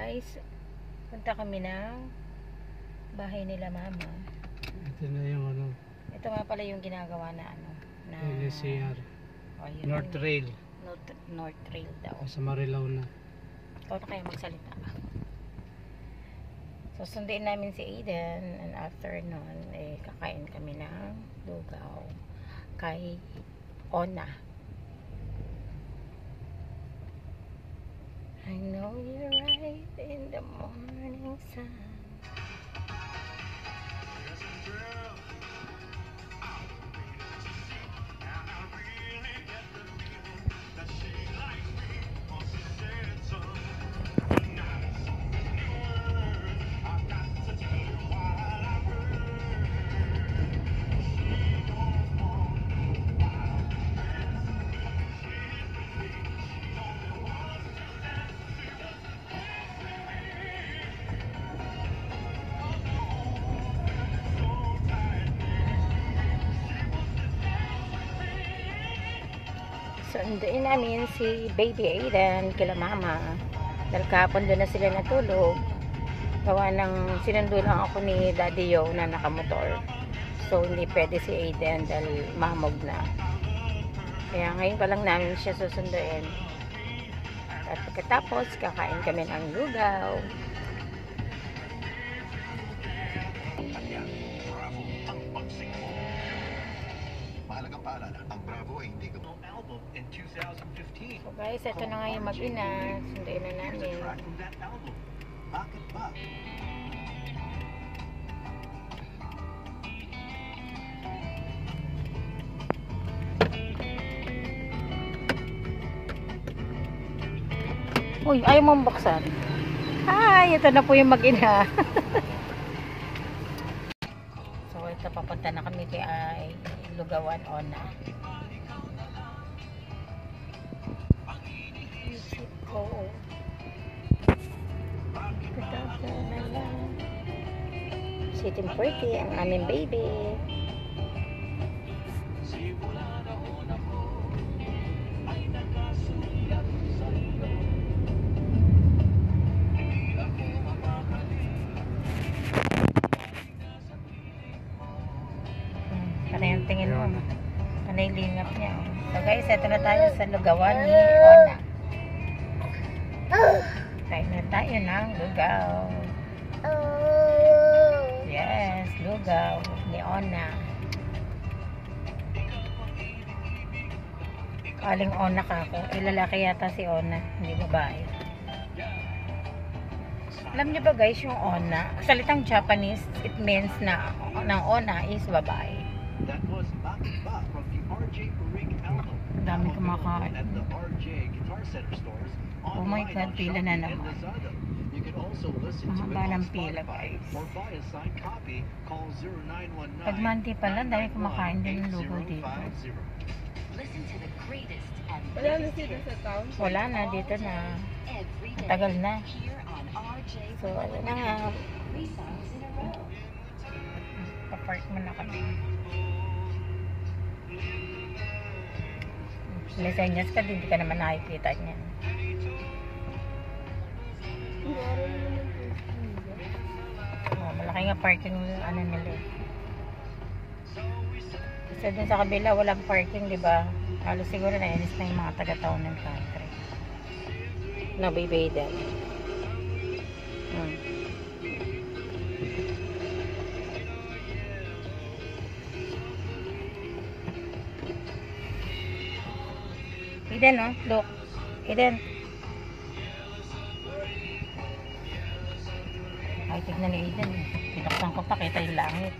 guys, punta kami ng bahay nila mama. Ito na yung ano. Ito nga pala yung ginagawa na ano na LCR. North Trail. North Trail daw. Sa Marilao na. Ikaw na kayo magsalita. So sunduin namin si Aiden, and after nun kakain kami ng lugaw kay Ona. I know you're right in the morning sun. Sunduin namin si baby Aiden kila mama dahil kahapon doon na sila natulog, gawa ng sinundo lang ako ni Daddy Yo na nakamotor, so hindi pwede si Aiden dahil mamog na, kaya ngayon pa lang namin siya susunduin, at pagkatapos kakain kami ng lugaw. Mahalagang paalala, ang Bravo ay hindi album in 2015. So guys, ito na nga yung mag-ina. Sunduin na namin. Bakit ba? Uy, ayaw mong buksan. Hi, ito na po yung mag-ina. So ito, papunta na kami kay Lugawan Ona. Oo. Sitting pretty ang aming baby. Panay ang tingin mo. Panay lingap niya. So guys, ito na tayo sa Lugawan ni Ona. Kain na tayo ng lugaw. Yes, lugaw ni Ona. Kaling Ona ka ako. Lalaki yata si Ona, hindi babae. Alam niyo ba guys, yung Ona, salitang Japanese, it means na ng Ona is babae. That was Bakit from the RJ Rig album. Dami kumakain. At the RJ Guitar Center stores. Oh my God, pila na naman. You can also listen to it Mahaba ng on pila Spotify guys. or buy a signed copy. Call 0919. Pag Monday pala, dami kumakain din ng lugaw dito. Listen to the greatest and Wala na sila sa town. Wala na, dito na. every day Tagal na. here on RJ. So, ano na nga. 3 songs in a row. Pa-park mo na kami. Lesenyas ka, hindi ka naman nakikita niyan. Oh, malaki nga parking ano nila. Kasi dun sa kabila walang parking, di ba? Halos siguro nainis na yung mga taga-town ng country. Nabibay din. Eden, oh, look. Eden. Ay, tignan ni Eden. Pinaksan ko pa, kita yung langit.